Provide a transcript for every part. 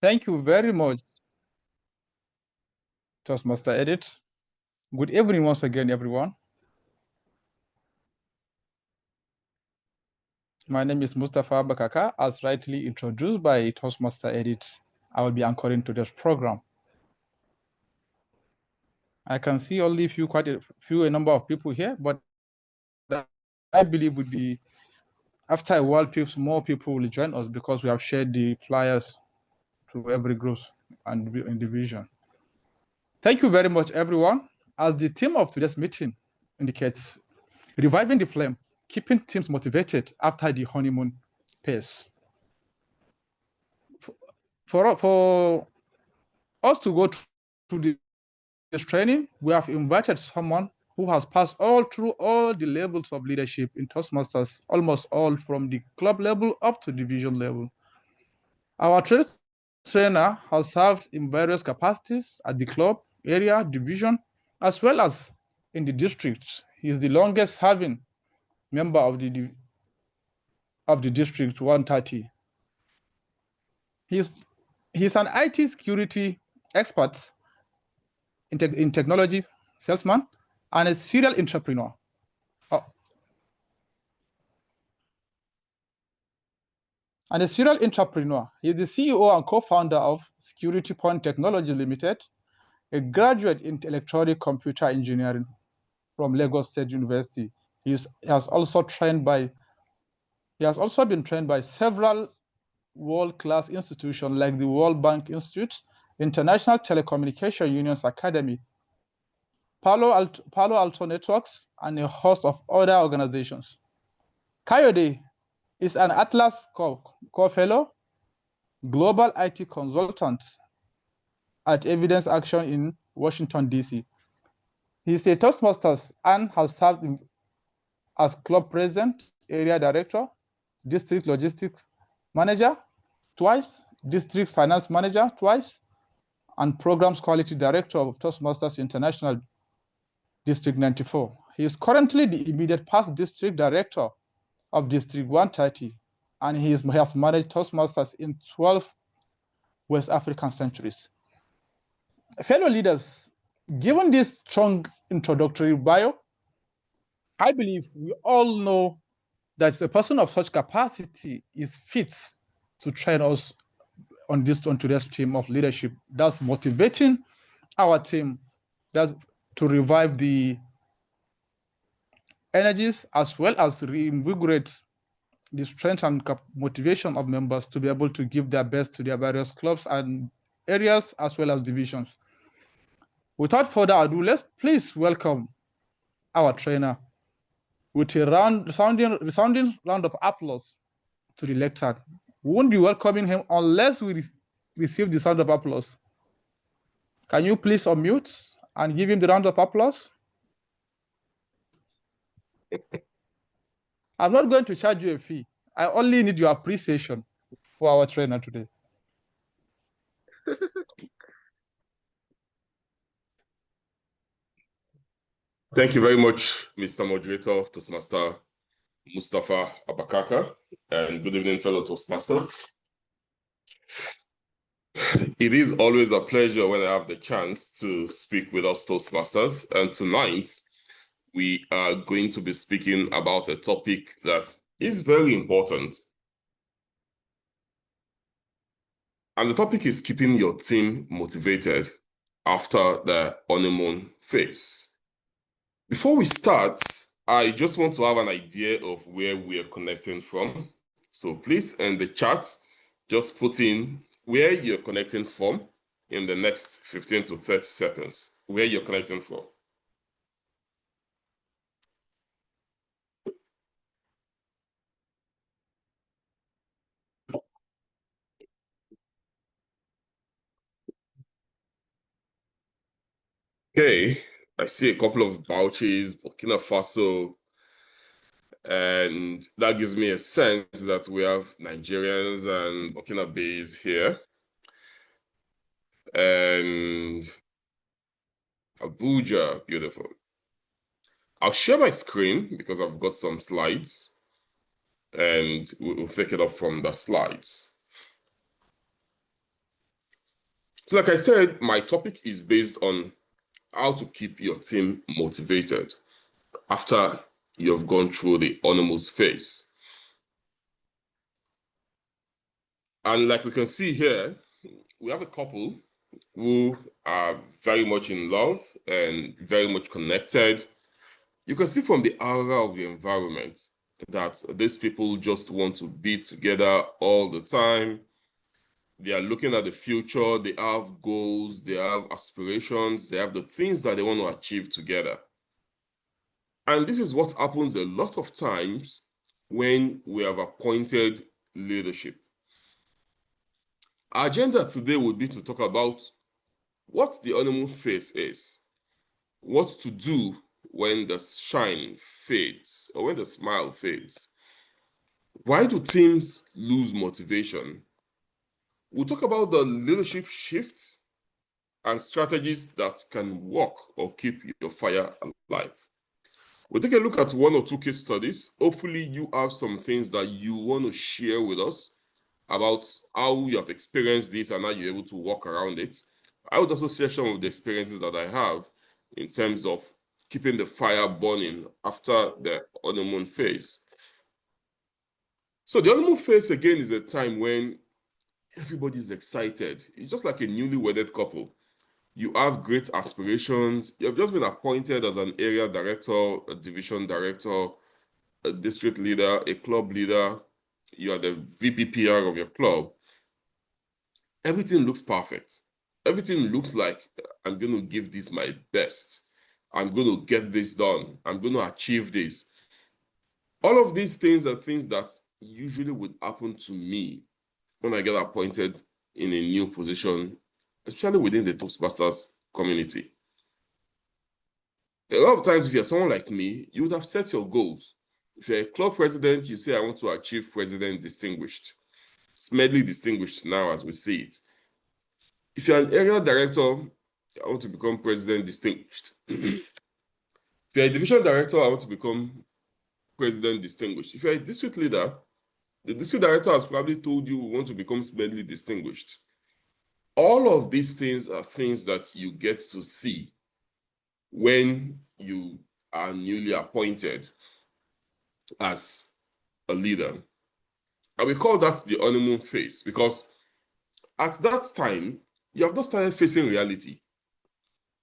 Thank you very much, Toastmaster Edit. Good evening once again, everyone. My name is Mustafa Bakaka, as rightly introduced by Toastmaster Edit. I will be anchoring today's program. I can see only quite a number of people here, but I believe with the after a while, more people will join us because we have shared the flyers to every group and division. Thank you very much, everyone. As the theme of today's meeting indicates, reviving the flame, keeping teams motivated after the honeymoon phase. For us to go through this training, we have invited someone who has passed through all the levels of leadership in Toastmasters, almost all from the club level up to division level. Our trainer has served in various capacities at the club, area, division, as well as in the district. He is the longest serving member of the district 130. He's an IT security expert in technology, salesman, and a serial entrepreneur. He is the CEO and co-founder of Security Point Technology Limited, a graduate in electronic computer engineering from Lagos State University. He has also been trained by several world-class institutions like the World Bank Institute, International Telecommunication Unions Academy, Palo Alto Networks, and a host of other organizations. Kayode is an Atlas Co-Fellow, Global IT Consultant at Evidence Action in Washington, D.C. He is a Toastmasters and has served as Club President, Area Director, District Logistics Manager twice, District Finance Manager twice, and Programs Quality Director of Toastmasters International District 94. He is currently the immediate past District Director of District 130, and he has managed Toastmasters in 12 West African centuries. Fellow leaders, given this strong introductory bio, I believe we all know that a person of such capacity is fit to train us on today's team of leadership. That's motivating our team, that's to revive the energies as well as reinvigorate the strength and motivation of members to be able to give their best to their various clubs and areas as well as divisions. Without further ado, let's please welcome our trainer with a resounding round of applause to the lectern. We won't be welcoming him unless we receive the sound of applause. Can you please unmute and give him the round of applause? I'm not going to charge you a fee. I only need your appreciation for our trainer today. Thank you very much, Mr. Moderator, Toastmaster Mustafa Abakaka, and good evening, fellow Toastmasters. It is always a pleasure when I have the chance to speak with us Toastmasters, and tonight we are going to be speaking about a topic that is very important. And the topic is keeping your team motivated after the honeymoon phase. Before we start, I just want to have an idea of where we are connecting from. So please, in the chat, just put in where you're connecting from in the next 15 to 30 seconds, where you're connecting from. Okay, I see a couple of Bauchis, Burkina Faso, and that gives me a sense that we have Nigerians and Burkinabes here. And Abuja, beautiful. I'll share my screen because I've got some slides and we'll take it up from the slides. So like I said, my topic is based on how to keep your team motivated after you've gone through the honeymoon phase. And like we can see here, we have a couple who are very much in love and very much connected. You can see from the aura of the environment that these people just want to be together all the time. They are looking at the future, they have goals, they have aspirations, they have the things that they want to achieve together. And this is what happens a lot of times when we have appointed leadership. Our agenda today would be to talk about what the honeymoon phase is, what to do when the shine fades or when the smile fades. Why do teams lose motivation? We'll talk about the leadership shift and strategies that can work or keep your fire alive. We'll take a look at one or two case studies. Hopefully you have some things that you want to share with us about how you have experienced this and how you're able to walk around it. I would also share some of the experiences that I have in terms of keeping the fire burning after the honeymoon phase. So the honeymoon phase, again, is a time when everybody's excited. It's just like a newly wedded couple. You have great aspirations. You have just been appointed as an area director, a division director, a district leader, a club leader. You are the VPPR of your club. Everything looks perfect. Everything looks like I'm going to give this my best. I'm going to get this done. I'm going to achieve this. All of these things are things that usually would happen to me when I get appointed in a new position, especially within the Toastmasters community. A lot of times, if you're someone like me, you would have set your goals. If you're a club president, you say, I want to achieve president distinguished. It's medley distinguished now as we see it. If you're an area director, I want to become president distinguished. If you're a division director, I want to become president distinguished. If you're a district leader, the district director has probably told you we want to become medley distinguished. All of these things are things that you get to see when you are newly appointed as a leader. And we call that the honeymoon phase because at that time, you have not started facing reality.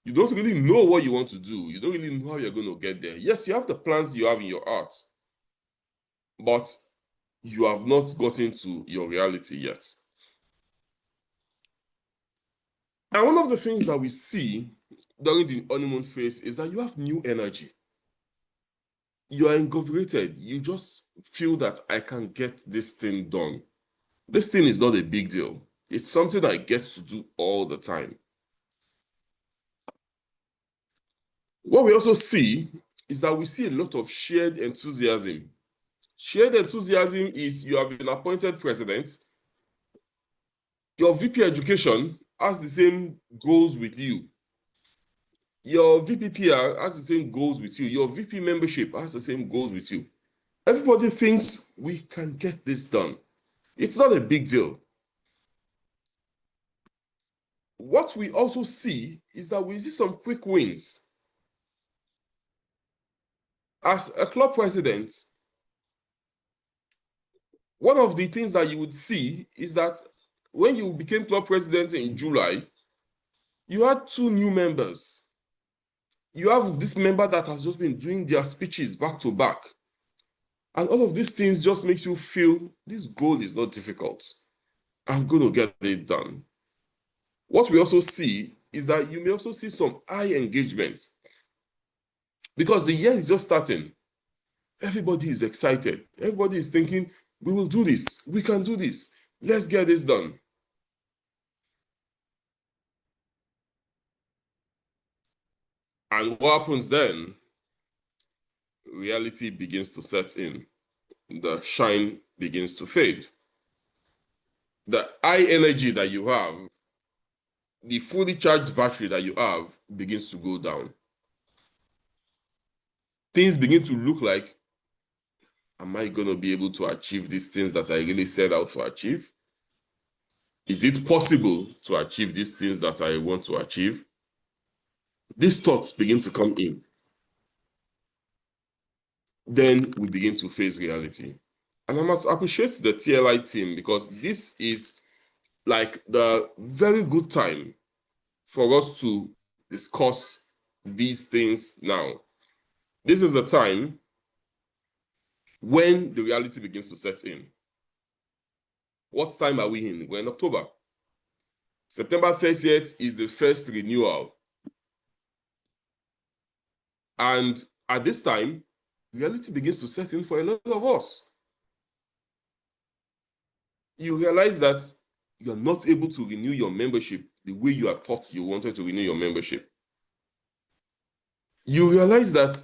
You don't really know what you want to do. You don't really know how you're going to get there. Yes, you have the plans you have in your heart, but you have not gotten to your reality yet. And one of the things that we see during the honeymoon phase is that you have new energy. You are invigorated. You just feel that I can get this thing done. This thing is not a big deal. It's something I get to do all the time. What we also see is that we see a lot of shared enthusiasm. Shared enthusiasm is you have been appointed president. Your VP education has the same goals with you. Your VPPR has the same goals with you. Your VP membership has the same goals with you. Everybody thinks we can get this done. It's not a big deal. What we also see is that we see some quick wins. As a club president, one of the things that you would see is that when you became club president in July, you had 2 new members. You have this member that has just been doing their speeches back to back. And all of these things just makes you feel this goal is not difficult. I'm going to get it done. What we also see is that you may also see some high engagement because the year is just starting. Everybody is excited. Everybody is thinking, we will do this. We can do this. Let's get this done. And what happens then? Reality begins to set in. The shine begins to fade. The high energy that you have, the fully charged battery that you have begins to go down. Things begin to look like, am I going to be able to achieve these things that I really set out to achieve? Is it possible to achieve these things that I want to achieve? These thoughts begin to come in. Then we begin to face reality. And I must appreciate the TLI team, because this is like the very good time for us to discuss these things now. This is the time when the reality begins to set in. What time are we in? We're in October. September 30th is the first renewal. And at this time, reality begins to set in for a lot of us. You realize that you're not able to renew your membership the way you had thought you wanted to renew your membership. You realize that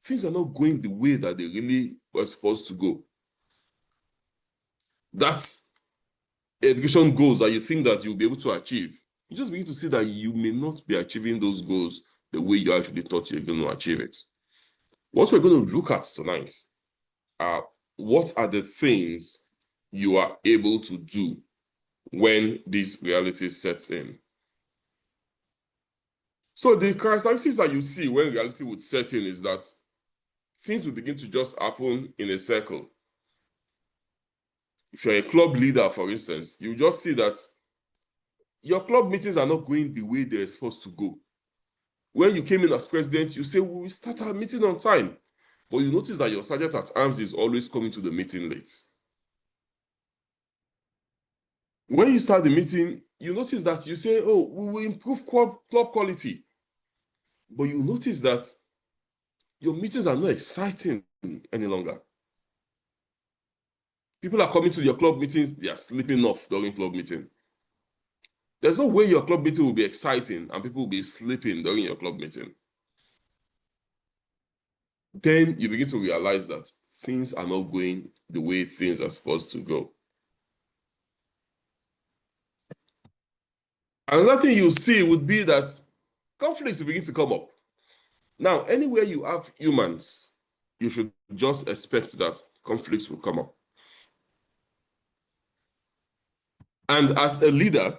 things are not going the way that they really were supposed to go. That's education goals that you think that you'll be able to achieve. You just begin to see that you may not be achieving those goals the way you actually thought you're going to achieve it. What we're going to look at tonight are what are the things you are able to do when this reality sets in. So the characteristics that you see when reality would set in is that things will begin to just happen in a circle. If you're a club leader, for instance, you just see that your club meetings are not going the way they're supposed to go. When you came in as president, you say, we will start our meeting on time. But you notice that your sergeant at arms is always coming to the meeting late. When you start the meeting, you notice that you say, oh, we will improve club quality. But you notice that your meetings are not exciting any longer. People are coming to your club meetings, they are sleeping off during club meeting. There's no way your club meeting will be exciting and people will be sleeping during your club meeting. Then you begin to realize that things are not going the way things are supposed to go. Another thing you see would be that conflicts will begin to come up. Now, anywhere you have humans, you should just expect that conflicts will come up. And as a leader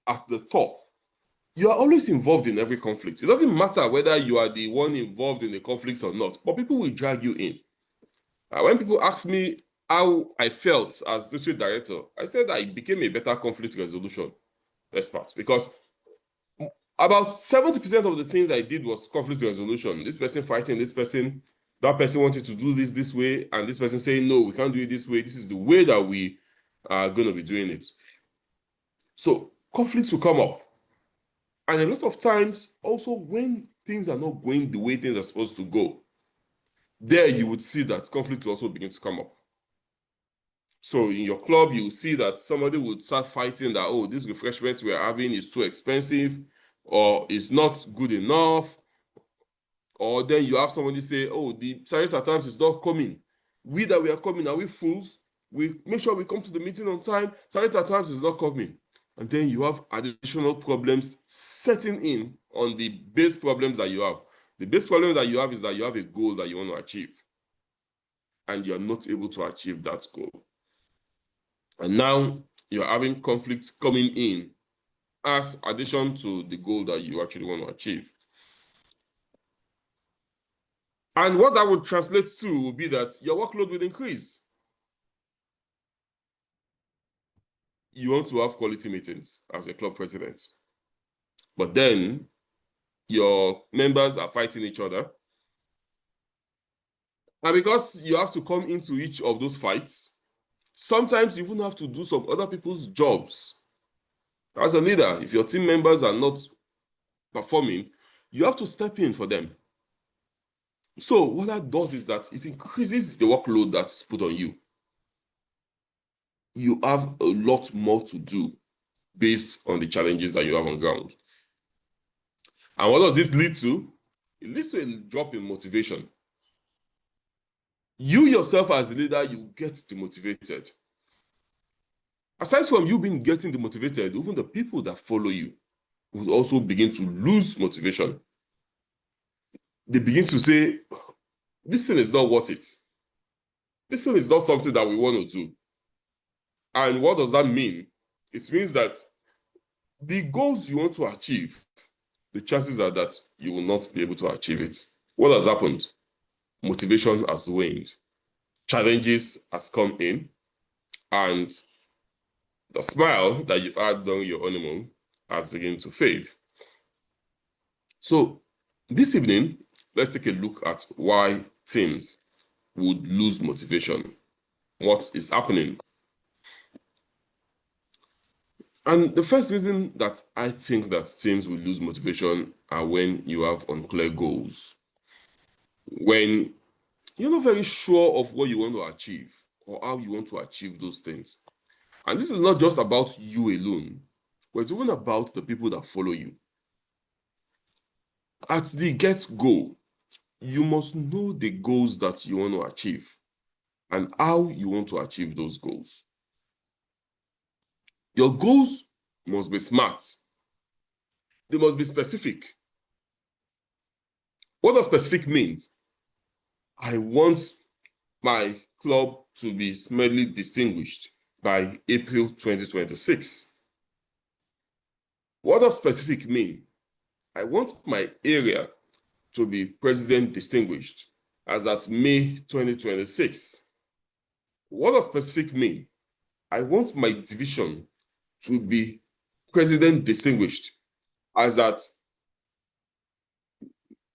at the top, you are always involved in every conflict. It doesn't matter whether you are the one involved in the conflict or not, but people will drag you in. When people ask me how I felt as district director, I said I became a better conflict resolution expert, because about 70% of the things I did was conflict resolution. This person fighting this person, that person wanted to do this way, and this person saying, no, we can't do it this way. This is the way that we are going to be doing it. So conflicts will come up. And a lot of times, also when things are not going the way things are supposed to go, there you would see that conflict will also begin to come up. So in your club, you will see that somebody would start fighting that, oh, this refreshment we are having is too expensive, or is not good enough. Or then you have somebody say, oh, the sergeant at times is not coming. We that we are coming, are we fools? We make sure we come to the meeting on time. Sergeant at times is not coming. And then you have additional problems setting in on the base problems that you have. The base problem that you have is that you have a goal that you want to achieve, and you're not able to achieve that goal. And now you're having conflict coming in as addition to the goal that you actually want to achieve. And what that would translate to would be that your workload will increase. You want to have quality meetings as a club president, but then your members are fighting each other. And because you have to come into each of those fights, sometimes you even have to do some other people's jobs. As a leader, if your team members are not performing, you have to step in for them. So what that does is that it increases the workload that's put on you. You have a lot more to do based on the challenges that you have on ground. And what does this lead to? It leads to a drop in motivation. You yourself as a leader, you get demotivated. Aside from you being getting demotivated, even the people that follow you will also begin to lose motivation. They begin to say, this thing is not worth it. This thing is not something that we want to do. And what does that mean? It means that the goals you want to achieve, the chances are that you will not be able to achieve it. What has happened? Motivation has waned. Challenges has come in, and the smile that you had during your honeymoon has begun to fade. So this evening, let's take a look at why teams would lose motivation. What is happening? And the first reason that I think that teams will lose motivation are when you have unclear goals. When you're not very sure of what you want to achieve or how you want to achieve those things. And this is not just about you alone, but it's even about the people that follow you. At the get-go, you must know the goals that you want to achieve and how you want to achieve those goals. Your goals must be smart. They must be specific. What does specific mean? I want my club to be smedley distinguished by April 2026. What does specific mean? I want my area to be president distinguished as at May 2026. What does specific mean? I want my division to be president distinguished as at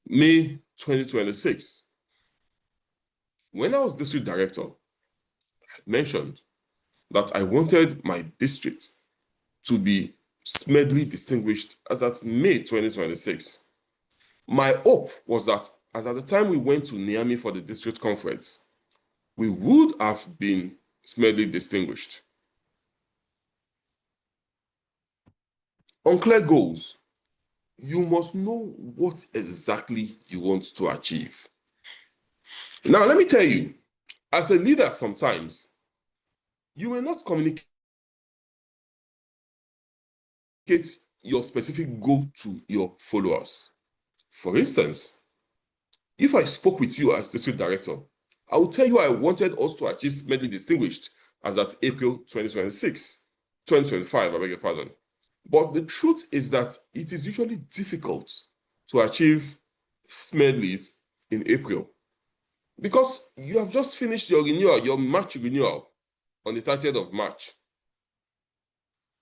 May 2026. When I was district director, I mentioned that I wanted my district to be smedley distinguished as at May 2026. My hope was that as at the time we went to Niamey for the district conference, we would have been smedley distinguished. Unclear goals. You must know what exactly you want to achieve. Now, let me tell you, as a leader, sometimes you may not communicate your specific goal to your followers. For instance, if I spoke with you as district director, I will tell you I wanted us to achieve smedley distinguished as at April 2025, I beg your pardon. But the truth is that it is usually difficult to achieve smedleys in April because you have just finished your renewal, your March renewal on the 30th of March.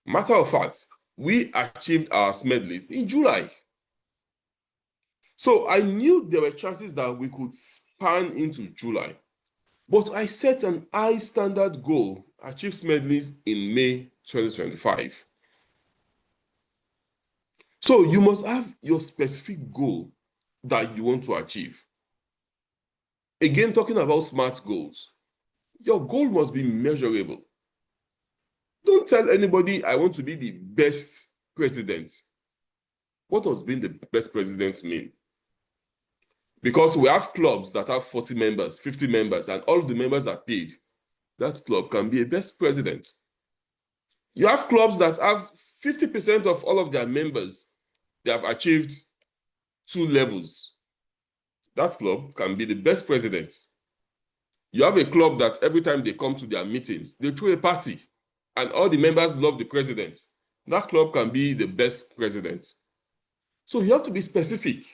Matter of fact, we achieved our smedleys in July. So I knew there were chances that we could span into July, but I set an high standard goal, achieve smedleys in May 2025. So you must have your specific goal that you want to achieve. Again, talking about SMART goals, your goal must be measurable. Don't tell anybody I want to be the best president. What does being the best president mean? Because we have clubs that have 40 members, 50 members, and all the members are paid. That club can be a best president. You have clubs that have 50% of all of their members, they have achieved 2 levels. That club can be the best president. You have a club that every time they come to their meetings, they throw a party and all the members love the president. That club can be the best president. So you have to be specific.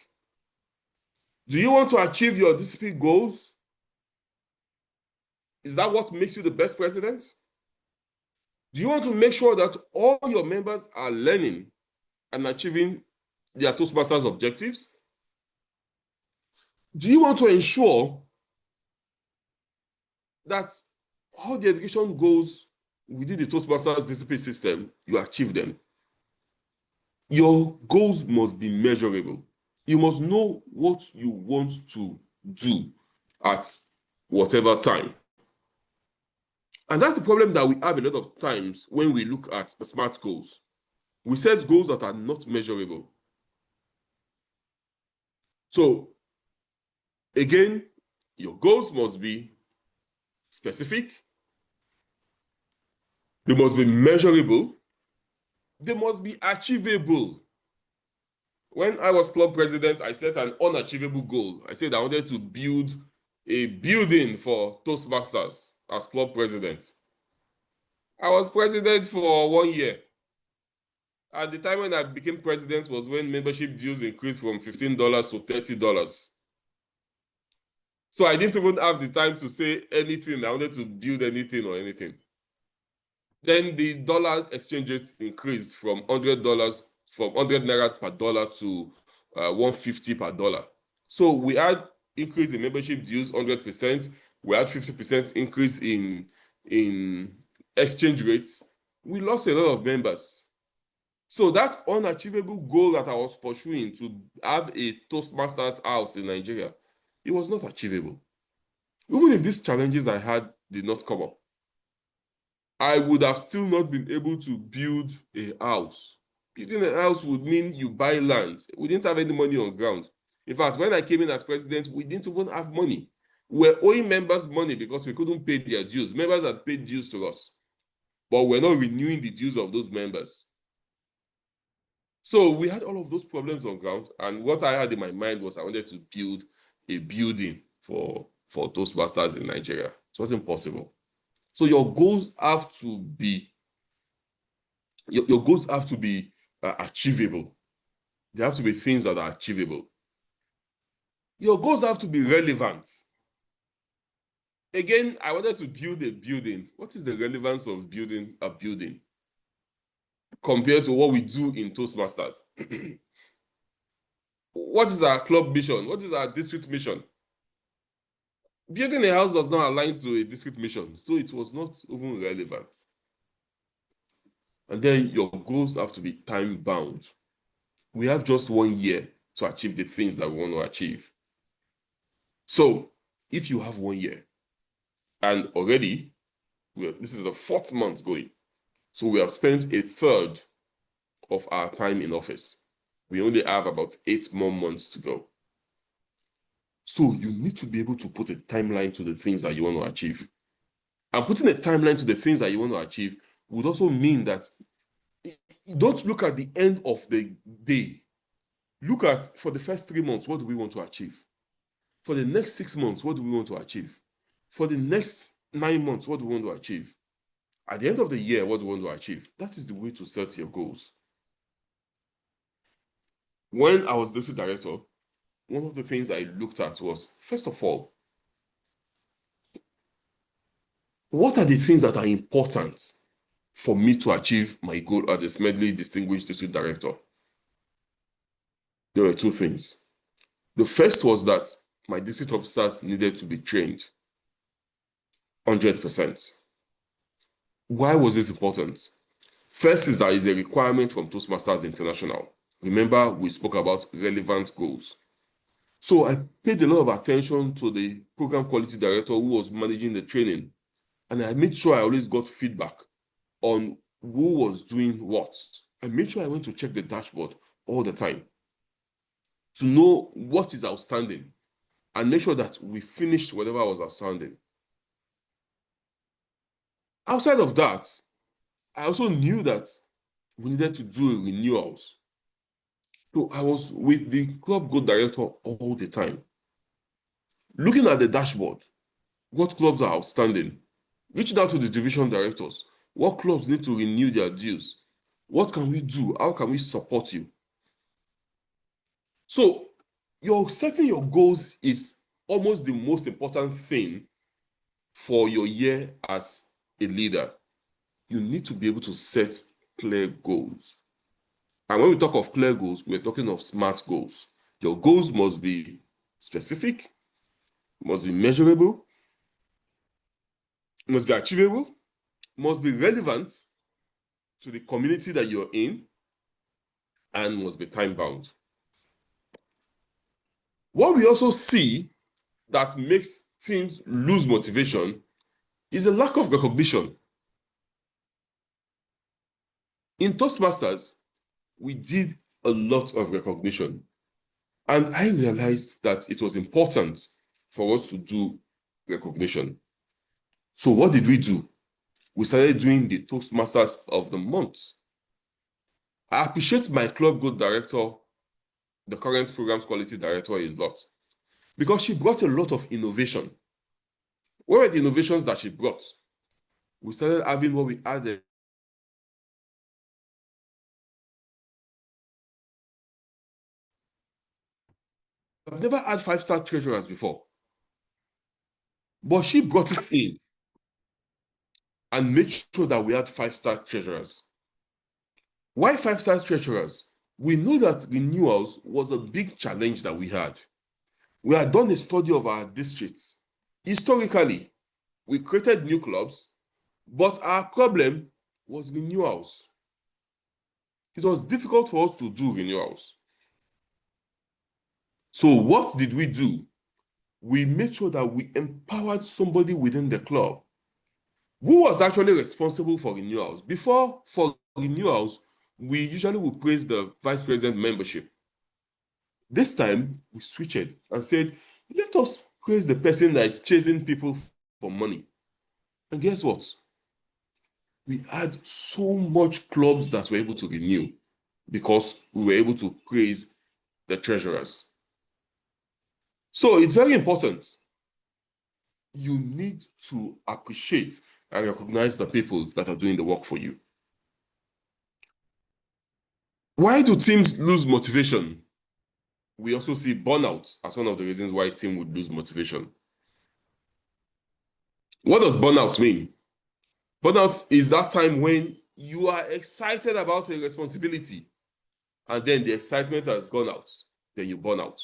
Do you want to achieve your discipline goals? Is that what makes you the best president? Do you want to make sure that all your members are learning and achieving their Toastmasters objectives? Do you want to ensure that all the education goals within the Toastmasters discipline system, you achieve them? Your goals must be measurable. You must know what you want to do at whatever time. And that's the problem that we have a lot of times when we look at the SMART goals. We set goals that are not measurable. So, again, your goals must be specific. They must be measurable. They must be achievable. When I was club president, I set an unachievable goal. I said I wanted to build a building for Toastmasters as club president. I was president for 1 year. At the time when I became president was when membership dues increased from $15 to $30. So I didn't even have the time to say anything. I wanted to build anything or anything. Then the dollar exchange rate increased from $100, from 100 naira per dollar to 150 per dollar. So we had increase in membership dues 100%. We had 50% increase in exchange rates. We lost a lot of members. So that unachievable goal that I was pursuing to have a Toastmasters house in Nigeria, it was not achievable. Even if these challenges I had did not come up, I would have still not been able to build a house. Building a house would mean you buy land. We didn't have any money on ground. In fact, when I came in as president, we didn't even have money. We were owing members money because we couldn't pay their dues. Members had paid dues to us, but we're not renewing the dues of those members. So we had all of those problems on ground, and what I had in my mind was I wanted to build a building for Toastmasters in Nigeria. It wasn't possible. So your goals have to be achievable. They have to be things that are achievable. Your goals have to be relevant. Again, I wanted to build a building. What is the relevance of building a building compared to what we do in Toastmasters? What is our club mission? What is our district mission? Building a house does not align to a district mission, so it was not even relevant. And then your goals have to be time-bound. We have just 1 year to achieve the things that we want to achieve. So if you have 1 year, and already, this is the 4th month going, so we have spent 1/3 of our time in office. We only have about 8 more months to go. So you need to be able to put a timeline to the things that you want to achieve. And putting a timeline to the things that you want to achieve would also mean that you don't look at the end of the day. Look at, for the first 3 months, what do we want to achieve? For the next 6 months, what do we want to achieve? For the next 9 months, what do we want to achieve? At the end of the year, what do we want to achieve? That is the way to set your goals. When I was district director, one of the things I looked at was, first of all, what are the things that are important for me to achieve my goal as a Smedley Distinguished District Director? There were 2 things. The first was that my district officers needed to be trained 100%. Why was this important? First is that it's a requirement from Toastmasters International. Remember, we spoke about relevant goals. So I paid a lot of attention to the program quality director who was managing the training. And I made sure I always got feedback on who was doing what. I made sure I went to check the dashboard all the time to know what is outstanding and make sure that we finished whatever was outstanding. Outside of that, I also knew that we needed to do renewals. So I was with the club goal director all the time, looking at the dashboard, what clubs are outstanding, reaching out to the division directors, what clubs need to renew their dues, what can we do, how can we support you? So setting your goals is almost the most important thing for your year as a leader. You need to be able to set clear goals. And when we talk of clear goals, we're talking of SMART goals. Your goals must be specific, must be measurable, must be achievable, must be relevant to the community that you're in, and must be time-bound. What we also see that makes teams lose motivation is a lack of recognition. In Toastmasters, we did a lot of recognition, and I realized that it was important for us to do recognition. So what did we do? We started doing the Toastmasters of the month. I appreciate my club goal director, the current programs quality director, a lot, because she brought a lot of innovation. What were the innovations that she brought? we started having what we added. I've never had 5-star treasurers before. But she brought it in and made sure that we had 5-star treasurers. Why 5-star treasurers? We know that renewals was a big challenge that we had. We had done a study of our districts. Historically, we created new clubs, but our problem was renewals. It was difficult for us to do renewals. So what did we do? We made sure that we empowered somebody within the club who was actually responsible for renewals. Before, for renewals, we usually would praise the vice president membership. This time, we switched and said, let us praise the person that is chasing people for money. And guess what? We had so much clubs that were able to renew because we were able to praise the treasurers. So it's very important. You need to appreciate and recognize the people that are doing the work for you. Why do teams lose motivation? We also see burnout as one of the reasons why a team would lose motivation. What does burnout mean? Burnout is that time when you are excited about a responsibility and then the excitement has gone out, then you burn out.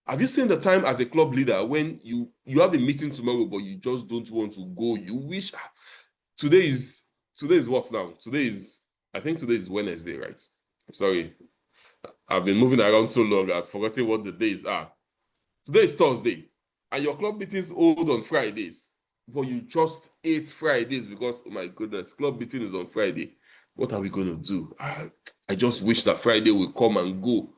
Have you seen the time as a club leader when you have a meeting tomorrow but you just don't want to go? You wish today is what now? I think today is Wednesday, right? I'm sorry. I've been moving around so long, I've forgotten what the days are. Today is Thursday, and your club meetings hold on Fridays, but you just ate Fridays because, oh my goodness, club meeting is on Friday. What are we going to do? I just wish that Friday will come and go.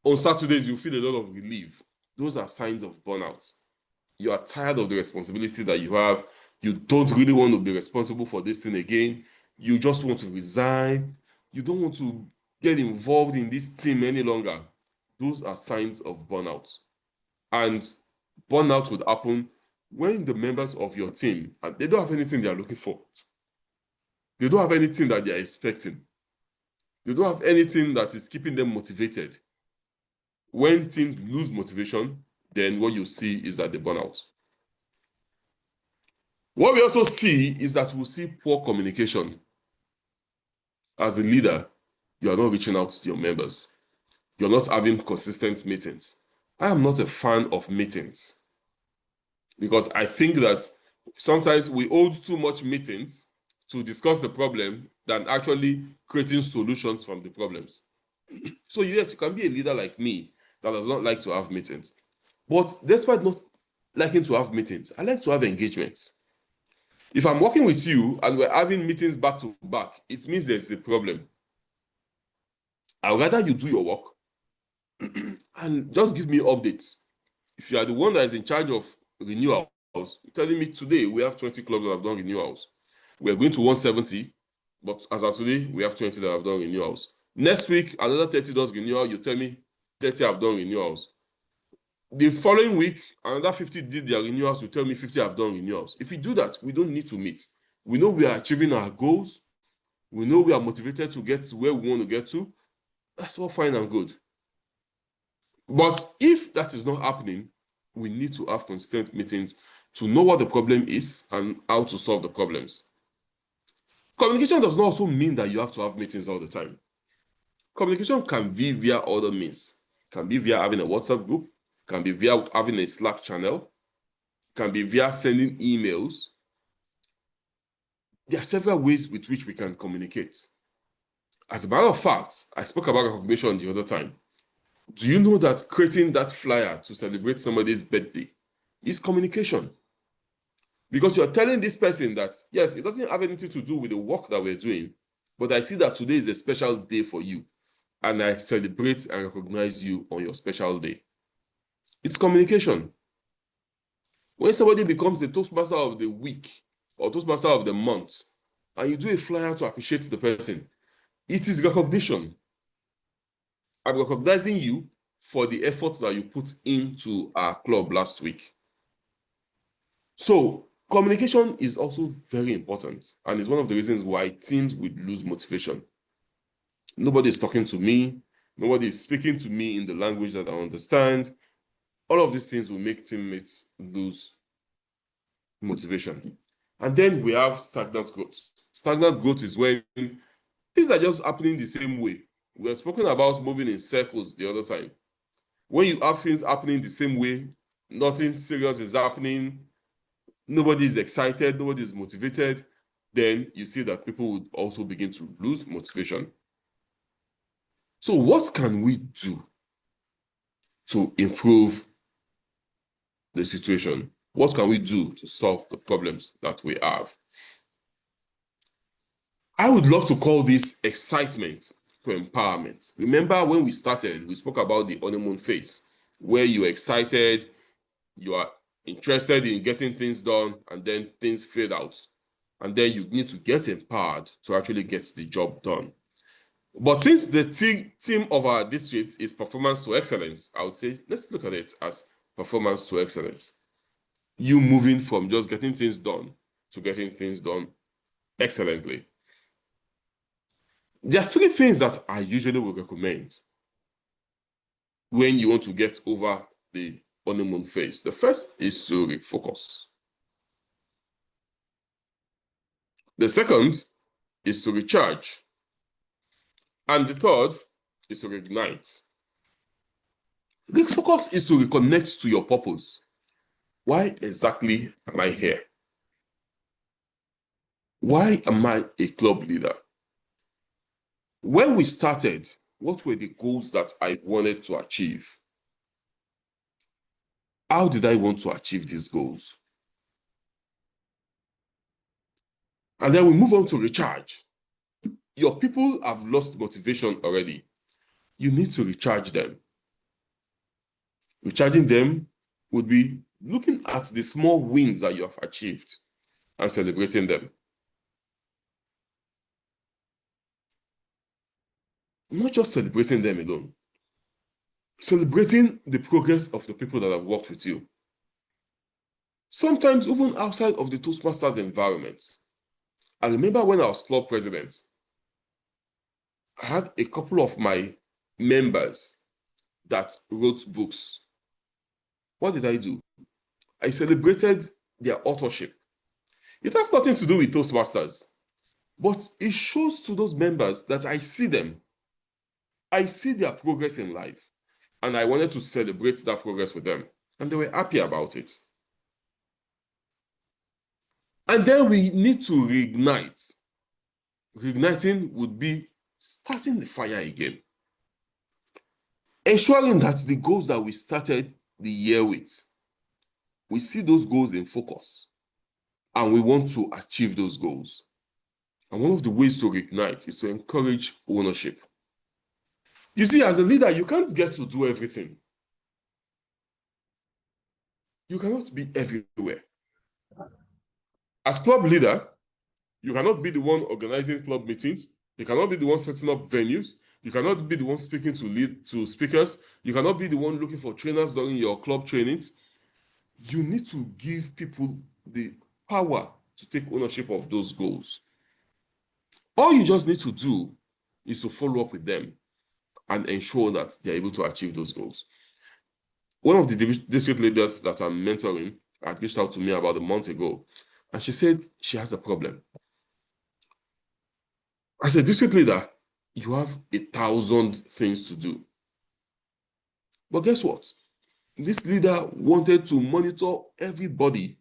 On Saturdays, you feel a lot of relief. Those are signs of burnout. You are tired of the responsibility that you have. You don't really want to be responsible for this thing again. You just want to resign. You don't want to get involved in this team any longer. Those are signs of burnout. And burnout would happen when the members of your team, and they don't have anything they are looking for. They don't have anything that they are expecting. They don't have anything that is keeping them motivated. When teams lose motivation, then what you see is that they burn out. What we also see is that we'll see poor communication. As a leader, you are not reaching out to your members. You're not having consistent meetings. I am not a fan of meetings because I think that sometimes we hold too much meetings to discuss the problem than actually creating solutions from the problems. So yes, you can be a leader like me that does not like to have meetings. But despite not liking to have meetings, I like to have engagements. If I'm working with you and we're having meetings back to back, it means there's a problem. I'd rather you do your work and just give me updates. If you are the one that is in charge of renewals, you're telling me today we have 20 clubs that have done renewals. We're going to 170, but as of today, we have 20 that have done renewals. Next week, another 30 does renewal. You tell me 30 have done renewals. The following week, another 50 did their renewals. You tell me 50 have done renewals. If we do that, we don't need to meet. We know we are achieving our goals. We know we are motivated to get to where we want to get to. That's all fine and good. But if that is not happening, we need to have consistent meetings to know what the problem is and how to solve the problems. Communication does not also mean that you have to have meetings all the time. Communication can be via other means. Can be via having a WhatsApp group, can be via having a Slack channel, can be via sending emails. There are several ways with which we can communicate. As a matter of fact, I spoke about recognition the other time. Do you know that creating that flyer to celebrate somebody's birthday is communication? Because you're telling this person that, yes, it doesn't have anything to do with the work that we're doing, but I see that today is a special day for you, and I celebrate and recognize you on your special day. It's communication. When somebody becomes the Toastmaster of the week or Toastmaster of the month, and you do a flyer to appreciate the person, it is recognition. I'm recognizing you for the effort that you put into our club last week. So Communication is also very important and is one of the reasons why teams would lose motivation. Nobody is talking to me. Nobody is speaking to me in the language that I understand. All of these things will make teammates lose motivation. And then we have stagnant growth. Stagnant growth is when things are just happening the same way. We have spoken about moving in circles the other time. When you have things happening the same way, nothing serious is happening, nobody is excited, nobody is motivated, then you see that people would also begin to lose motivation. So what can we do to improve the situation? What can we do to solve the problems that we have? I would love to call this excitement to empowerment. Remember when we started, we spoke about the honeymoon phase, where you're excited, you are interested in getting things done, and then things fade out. And then you need to get empowered to actually get the job done. But since the theme of our district is performance to excellence, I would say, let's look at it as performance to excellence. You moving from just getting things done to getting things done excellently. There are 3 things that I usually would recommend when you want to get over the honeymoon phase. The first is to refocus. The second is to recharge. And the third is to reignite. Refocus is to reconnect to your purpose. Why exactly am I here? Why am I a club leader? When we started, what were the goals that I wanted to achieve? How did I want to achieve these goals? And then we move on to recharge. Your people have lost motivation already. You need to recharge them. Recharging them would be looking at the small wins that you have achieved and celebrating them. Not just celebrating them alone. Celebrating the progress of the people that have worked with you. Sometimes even outside of the Toastmasters environment. I remember when I was club president, I had a couple of my members that wrote books. What did I do? I celebrated their authorship. It has nothing to do with Toastmasters, but it shows to those members that I see them. I see their progress in life, and I wanted to celebrate that progress with them, and they were happy about it. And then we need to reignite. Reigniting would be starting the fire again. Ensuring that the goals that we started the year with, we see those goals in focus, and we want to achieve those goals. And one of the ways to reignite is to encourage ownership. You see, as a leader, you can't get to do everything. You cannot be everywhere. As club leader, you cannot be the one organizing club meetings. You cannot be the one setting up venues. You cannot be the one speaking to speakers. You cannot be the one looking for trainers during your club trainings. You need to give people the power to take ownership of those goals. All you just need to do is to follow up with them and ensure that they're able to achieve those goals. One of the district leaders that I'm mentoring had reached out to me about a month ago, and she said she has a problem. As a district leader, you have 1,000 things to do. But guess what? This leader wanted to monitor everybody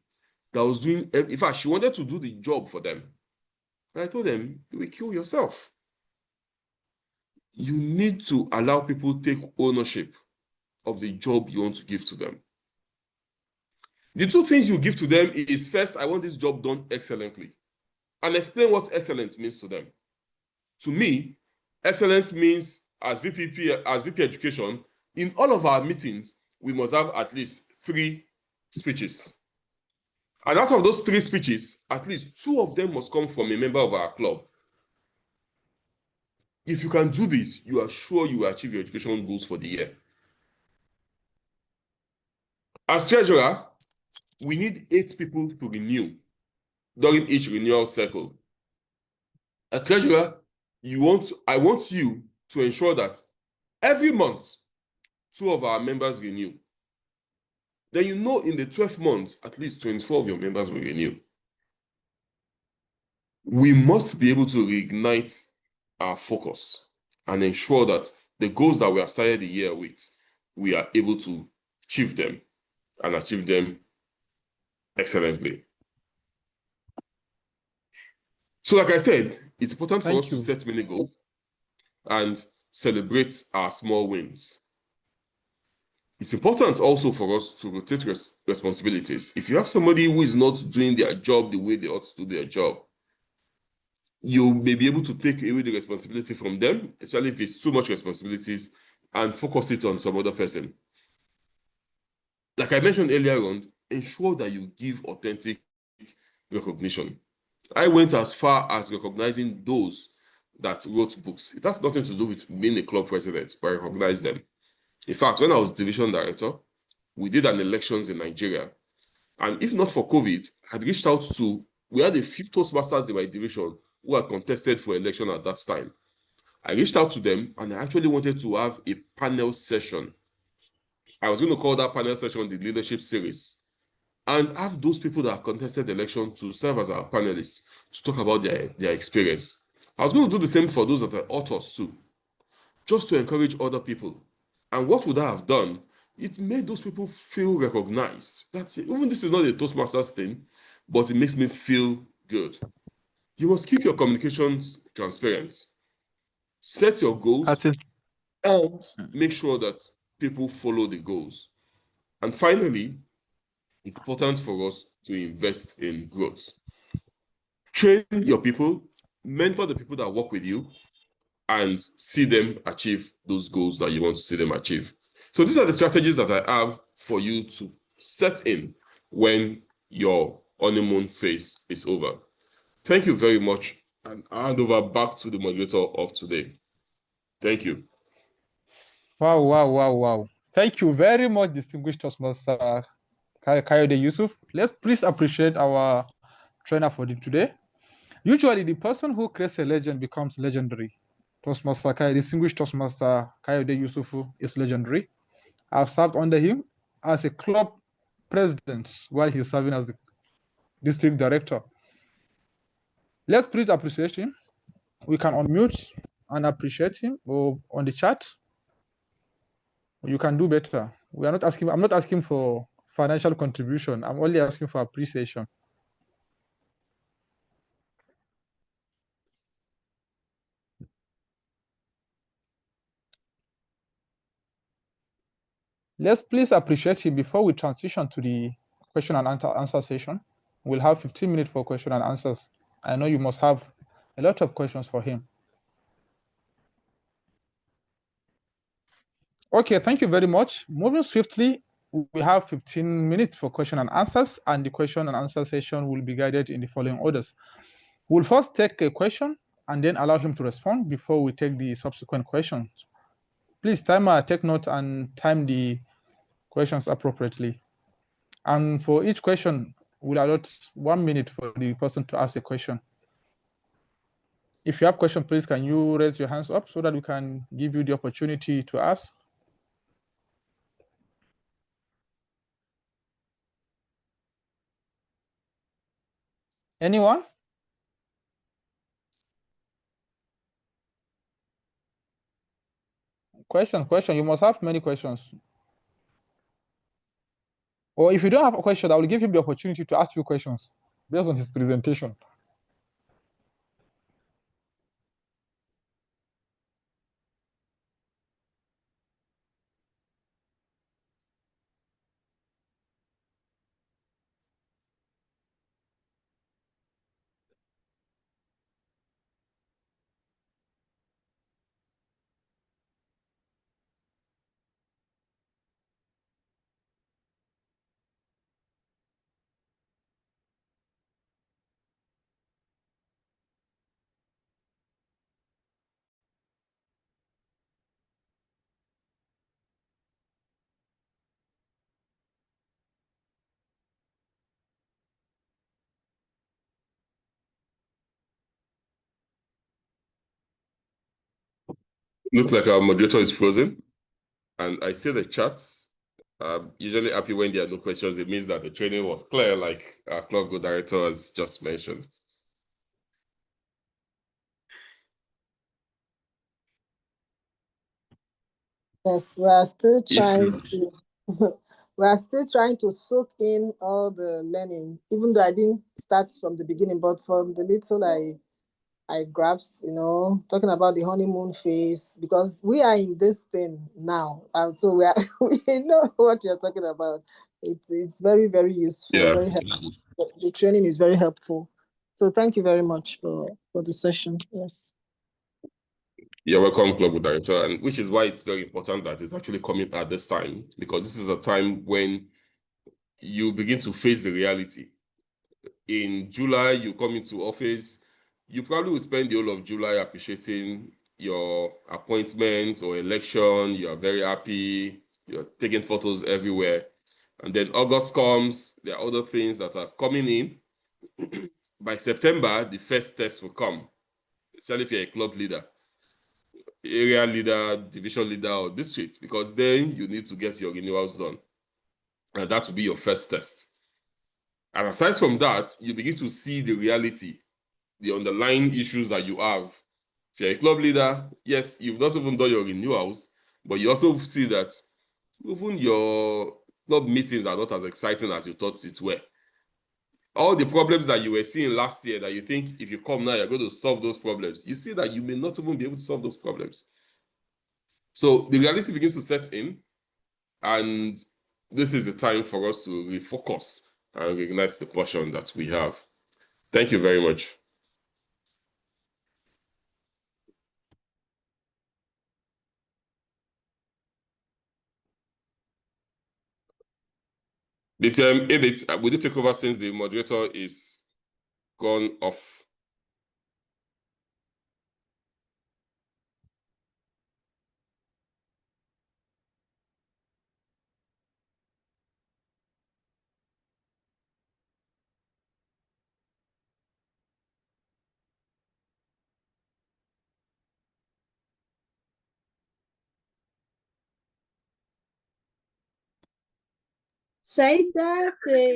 that was doing, in fact, she wanted to do the job for them. And I told them, you will kill yourself. You need to allow people to take ownership of the job you want to give to them. The 2 things you give to them is, first, I want this job done excellently. And explain what excellence means to them. To me, excellence means, as VP Education, in all of our meetings, we must have at least 3 speeches. And out of those 3 speeches, at least 2 of them must come from a member of our club. If you can do this, you are sure you will achieve your education goals for the year. As treasurer, we need 8 people to renew during each renewal cycle. As treasurer, I want you to ensure that every month 2 of our members renew. Then in the 12th month, at least 24 of your members will renew. We must be able to reignite our focus and ensure that the goals that we have started the year with, we are able to achieve them and achieve them excellently. So like I said, it's important for us to set many goals and celebrate our small wins. It's important also for us to rotate responsibilities. If you have somebody who is not doing their job the way they ought to do their job, you may be able to take away the responsibility from them, especially if it's too much responsibilities, and focus it on some other person. Like I mentioned earlier on, ensure that you give authentic recognition. I went as far as recognizing those that wrote books. It has nothing to do with being a club president, but I recognize them. In fact, when I was division director, we did an elections in Nigeria. And if not for COVID, we had a few Toastmasters in my division who had contested for election at that time. I reached out to them and I actually wanted to have a panel session. I was going to call that panel session the leadership series and have those people that contested the election to serve as our panelists to talk about their experience. I was going to do the same for those that are authors too, just to encourage other people. And what would I have done? It made those people feel recognized. That's it. Even this is not a Toastmasters thing, but it makes me feel good. You must keep your communications transparent. Set your goals and make sure that people follow the goals. And finally, it's important for us to invest in growth. Train your people, mentor the people that work with you, and see them achieve those goals that you want to see them achieve. So these are the strategies that I have for you to set in when your honeymoon phase is over. Thank you very much, and I'll hand over back to the moderator of today. Thank you. Wow. Thank you very much, distinguished Toastmaster Kayode Yusuf. Let's please appreciate our trainer for today. Usually, the person who creates a legend becomes legendary. Distinguished Toastmaster Kayode Yusuf is legendary. I've served under him as a club president while he's serving as the district director. Let's please appreciate him. We can unmute and appreciate him or on the chat. You can do better. I'm not asking for financial contribution. I'm only asking for appreciation. Let's please appreciate him before we transition to the question and answer session. We'll have 15 minutes for question and answers. I know you must have a lot of questions for him. Okay, thank you very much. Moving swiftly, we have 15 minutes for question and answers, and the question and answer session will be guided in the following orders. We'll first take a question and then allow him to respond before we take the subsequent questions. Please, timer, take note and time the questions appropriately. And for each question, we'll allot 1 minute for the person to ask a question. If you have questions, please, can you raise your hands up so that we can give you the opportunity to ask? Anyone? Question. You must have many questions. Or if you don't have a question, I will give him the opportunity to ask you questions based on his presentation. Looks like our moderator is frozen, and I see the chats. I'm usually happy when there are no questions. It means that the training was clear, like our club director has just mentioned. Yes, we are still trying to we are still trying to soak in all the learning, even though I didn't start from the beginning, but from the little I grasped, talking about the honeymoon phase, because we are in this thing now. And so we know what you're talking about. It's very, very useful, Yeah. very helpful. The training is very helpful. So thank you very much for the session. Yes. You're welcome, Global Director, and which is why it's very important that it's actually coming at this time, because this is a time when you begin to face the reality. In July, you come into office, you probably will spend the whole of July appreciating your appointment or election. You are very happy, you're taking photos everywhere. And then August comes, there are other things that are coming in. By September, the first test will come, especially if you're a club leader, area leader, division leader, or district, because then you need to get your renewals done. And that will be your first test. And aside from that, you begin to see the reality, the underlying issues that you have. If you're a club leader, yes, you've not even done your renewals, but you also see that even your club meetings are not as exciting as you thought it were. All the problems that you were seeing last year that you think if you come now, you're going to solve those problems, you see that you may not even be able to solve those problems. So the reality begins to set in, and this is the time for us to refocus and reignite the passion that we have. Thank you very much. Edith, will you take over since the moderator is gone off? Saidat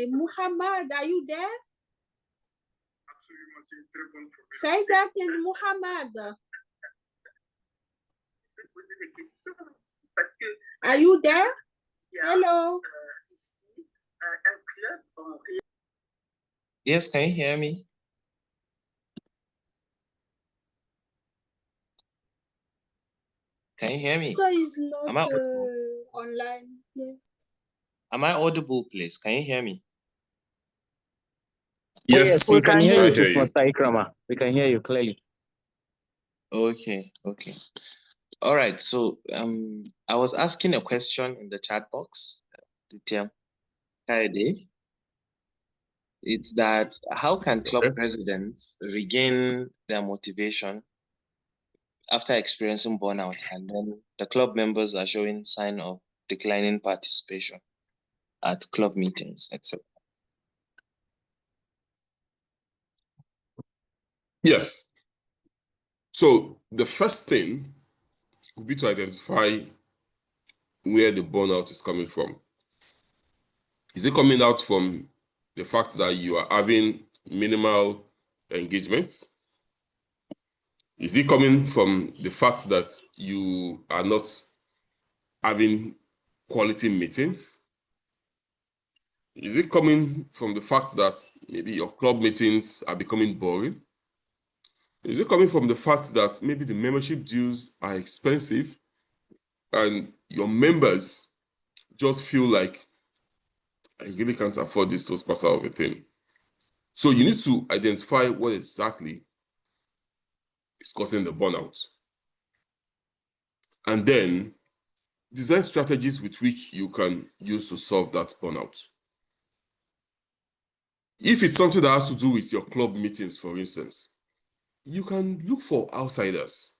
Muhammad, are you there? Saidat and Muhammad. Are you there? Hello. Yes, can you hear me? Can you hear me? Is not Am I audible? online. Yes. Am I audible, please? Can you hear me? Yes, we can hear you, I hear you. Mr. Ikrama. We can hear you clearly. Okay. All right. So I was asking a question in the chat box. It's that how can club presidents regain their motivation after experiencing burnout, and then the club members are showing sign of declining participation at club meetings, etc.? Yes. So the first thing would be to identify where the burnout is coming from. Is it coming out from the fact that you are having minimal engagements? Is it coming from the fact that you are not having quality meetings? Is it coming from the fact that maybe your club meetings are becoming boring? Is it coming from the fact that maybe the membership dues are expensive and your members just feel like, I really can't afford this to pass out of a thing? So you need to identify what exactly is causing the burnout. And then design strategies with which you can use to solve that burnout. If it's something that has to do with your club meetings, for instance, you can look for outsiders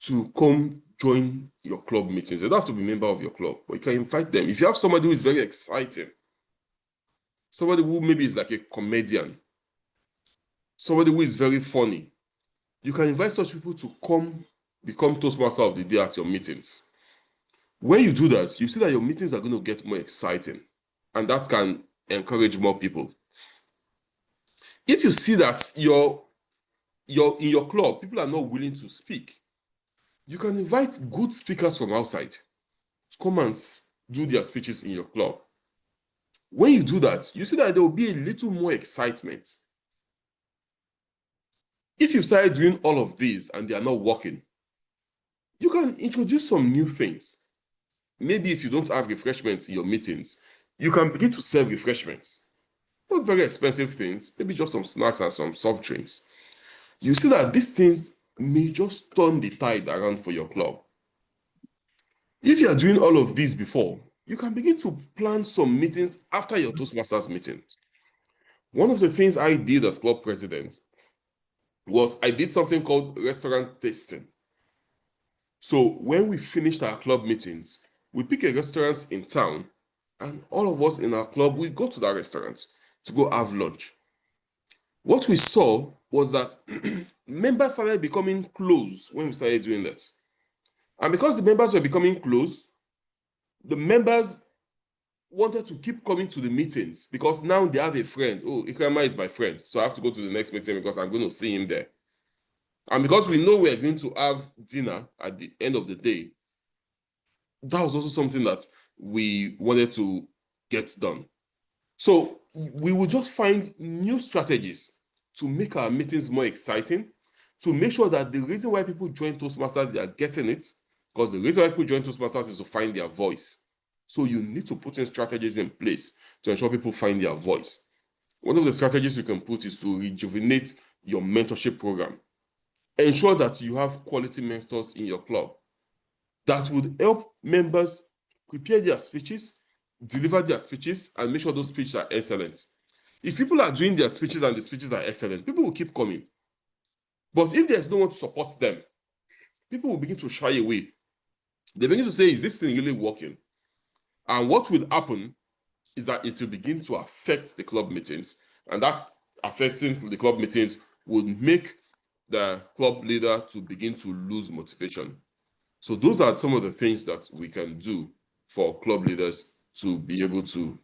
to come join your club meetings. They don't have to be a member of your club, but you can invite them. If you have somebody who is very exciting, somebody who maybe is like a comedian, somebody who is very funny, you can invite such people to come become Toastmaster of the day at your meetings. When you do that, you see that your meetings are going to get more exciting, and that can encourage more people. If you see that in your club, people are not willing to speak, you can invite good speakers from outside to come and do their speeches in your club. When you do that, you see that there will be a little more excitement. If you start doing all of these and they are not working, you can introduce some new things. Maybe if you don't have refreshments in your meetings, you can begin to serve refreshments. Not very expensive things, maybe just some snacks and some soft drinks. You see that these things may just turn the tide around for your club. If you are doing all of these before, you can begin to plan some meetings after your Toastmasters meetings. One of the things I did as club president was I did something called restaurant tasting. So when we finished our club meetings, we pick a restaurant in town, and all of us in our club, we go to that restaurant to go have lunch. What we saw was that members started becoming close when we started doing that. And because the members were becoming close, the members wanted to keep coming to the meetings because now they have a friend. Oh, Ikrama is my friend, so I have to go to the next meeting because I'm going to see him there. And because we know we're going to have dinner at the end of the day, that was also something that we wanted to get done. So we will just find new strategies to make our meetings more exciting, to make sure that the reason why people join Toastmasters, they are getting it, because the reason why people join Toastmasters is to find their voice. So you need to put in strategies in place to ensure people find their voice. One of the strategies you can put is to rejuvenate your mentorship program. Ensure that you have quality mentors in your club that would help members prepare their speeches, deliver their speeches, and make sure those speeches are excellent. If people are doing their speeches and the speeches are excellent, people will keep coming. But if there's no one to support them, people will begin to shy away. They begin to say, is this thing really working? And what will happen is that it will begin to affect the club meetings, and that affecting the club meetings would make the club leader to begin to lose motivation. So those are some of the things that we can do for club leaders to be able to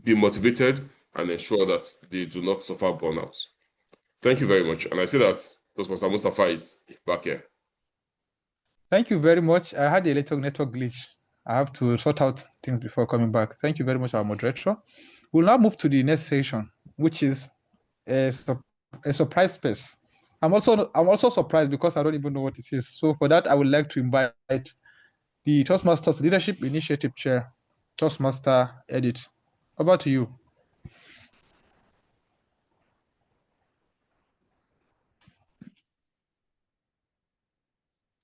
be motivated and ensure that they do not suffer burnout. Thank you very much. And I see that Mr. Mustafa is back here. Thank you very much. I had a little network glitch. I have to sort out things before coming back. Thank you very much, our moderator. We'll now move to the next session, which is a surprise space. I'm also surprised because I don't even know what it is. So for that, I would like to invite the Toastmasters Leadership Initiative Chair, Toastmaster Edith. Over to you.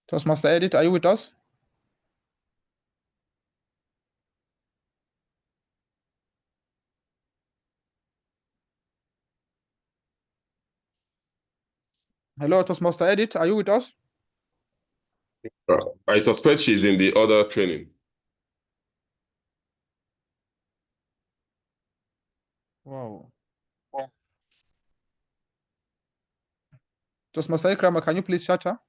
Toastmaster Edith, are you with us? Hello, Toastmaster Edith, are you with us? I suspect she's in the other training. Wow. Toastmaster Ikrama, can you please shut her?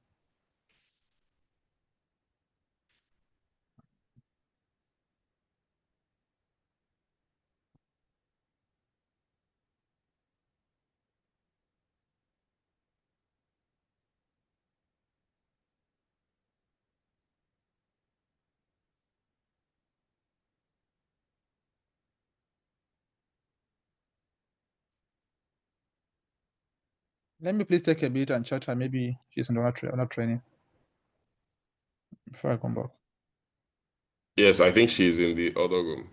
Let me please take a bit and chat her. Maybe she's in another training before I come back. Yes, I think she's in the other room.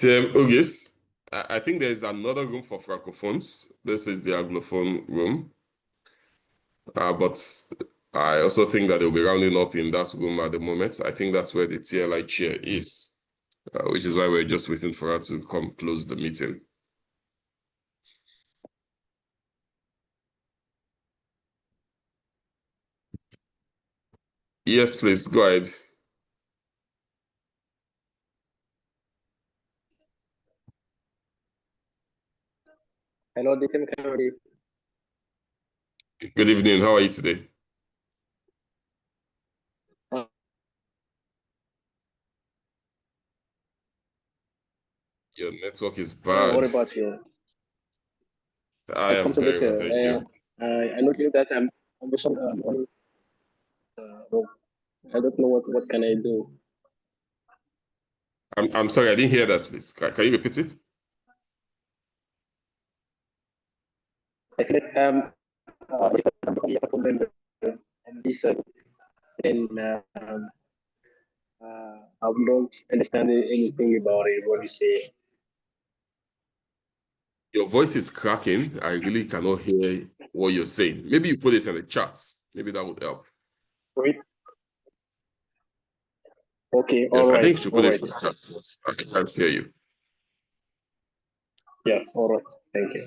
Ogis, I think there's another room for francophones. This is the anglophone room. But I also think that they'll be rounding up in that room at the moment. I think that's where the TLI chair is, which is why we're just waiting for her to come close the meeting. Yes, please, go ahead. Hello, Ditim Kennedy. Good evening. How are you today? Your network is bad. What about you? I am very well, thank you. I noticed that I'm I don't know what can I do. I'm sorry, I didn't hear that, please. Can you repeat it? I said I don't understand anything about it. What you say? Your voice is cracking. I really cannot hear what you're saying. Maybe you put it in the chat. Maybe that would help. Wait. Okay, Yes, all right. I think you should put it in the chat. Yes, I can't hear you. Yeah, all right. Thank you.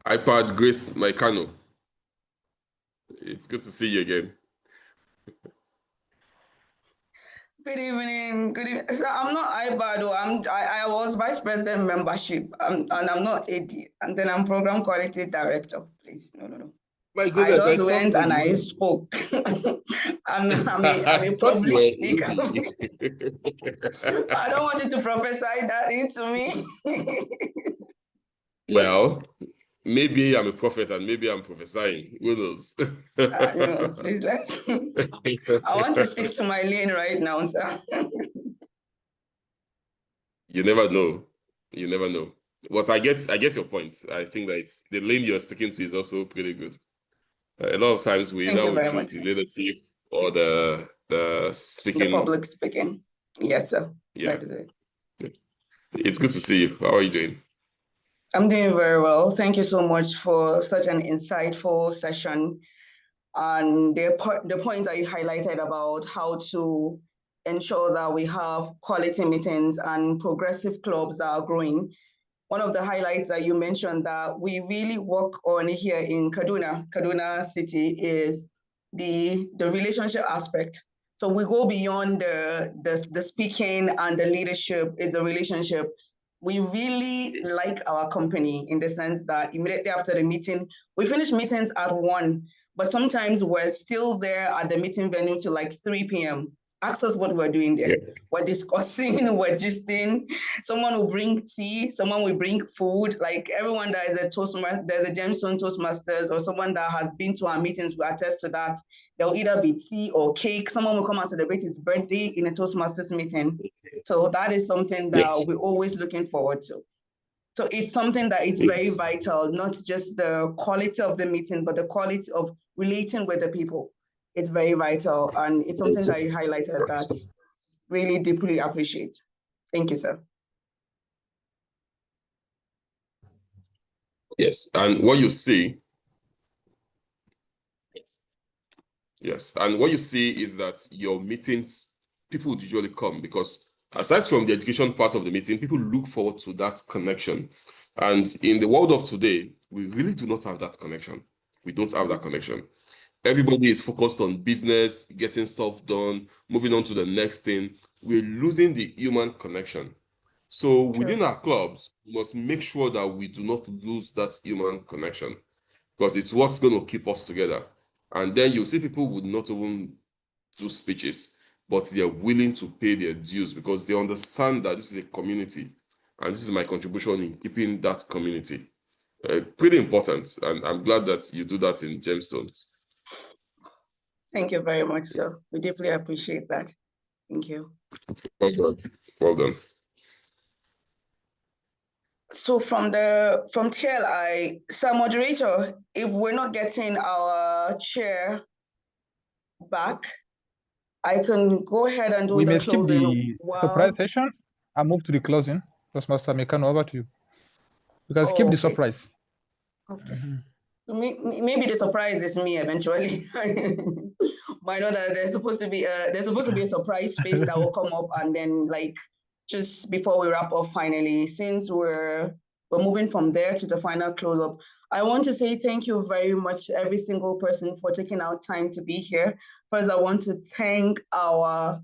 iPad Grace Maikano. It's good to see you again. Good evening. Good evening. So I'm not IBAD. I was vice president membership, and I'm not AD. And then I'm program quality director. Please, no. My goodness, I just thought went so and I you- spoke. I'm I a thought you public were speaker. AD. I don't want you to prophesy that into me. Well, maybe I'm a prophet and maybe I'm prophesying. Who knows? No, please I want to stick to my lane right now, sir. You never know. You never know. But I get your point. I think that the lane you're sticking to is also pretty good. A lot of times we Thank either you very choose much. the leadership or the The speaking. public speaking. Yes, sir. Yeah. That is it. It's good to see you. How are you doing? I'm doing very well. Thank you so much for such an insightful session. And the point that you highlighted about how to ensure that we have quality meetings and progressive clubs that are growing. One of the highlights that you mentioned that we really work on here in Kaduna City is the relationship aspect. So we go beyond the speaking and the leadership. It's a relationship. We really like our company in the sense that immediately after the meeting, we finish meetings at 1, but sometimes we're still there at the meeting venue till like 3 p.m. Ask us what we're doing there. Yeah. We're discussing, we're gisting. Someone will bring tea, someone will bring food. Like everyone that is a Toastmaster, there's a Gemstone Toastmasters or someone that has been to our meetings will attest to that. There'll either be tea or cake. Someone will come and celebrate his birthday in a Toastmasters meeting. So that is something that we're always looking forward to. So it's something that it's very vital, not just the quality of the meeting, but the quality of relating with the people. It's very vital. And it's something that you highlighted that really deeply appreciate. Thank you, sir. Yes, and what you see, is that your meetings, people would usually come because aside from the education part of the meeting, people look forward to that connection. And in the world of today, we really do not have that connection. We don't have that connection. Everybody is focused on business, getting stuff done, moving on to the next thing. We're losing the human connection. So within our clubs, we must make sure that we do not lose that human connection because it's what's going to keep us together. And then you'll see people would not even do speeches, but they're willing to pay their dues because they understand that this is a community and this is my contribution in keeping that community. Pretty important. And I'm glad that you do that in Gemstones. Thank you very much, sir. We deeply appreciate that. Thank you. Well done. Well done. So from TLI, sir moderator, if we're not getting our chair back, I can go ahead and do We the may skip closing. the surprise session and move to the closing. Toastmaster Mekano, over to you. You can skip the surprise. Okay. Maybe the surprise is me eventually. But I know that there's supposed to be a surprise space that will come up, and then like just before we wrap up finally, since we're moving from there to the final close-up, I want to say thank you very much to every single person for taking out time to be here. First, I want to thank our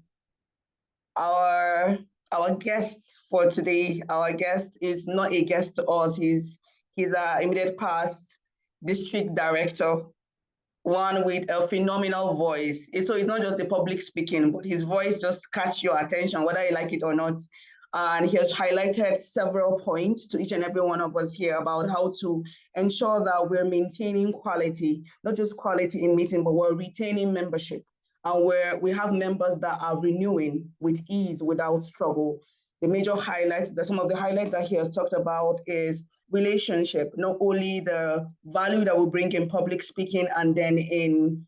guest for today. Our guest is not a guest to us. He's our immediate past district director, one with a phenomenal voice. So it's not just the public speaking, but his voice just catch your attention, whether you like it or not. And he has highlighted several points to each and every one of us here about how to ensure that we're maintaining quality, not just quality in meeting, but we're retaining membership. And where we have members that are renewing with ease, without struggle. The major highlights, some of the highlights that he has talked about is relationship, not only the value that we bring in public speaking and then in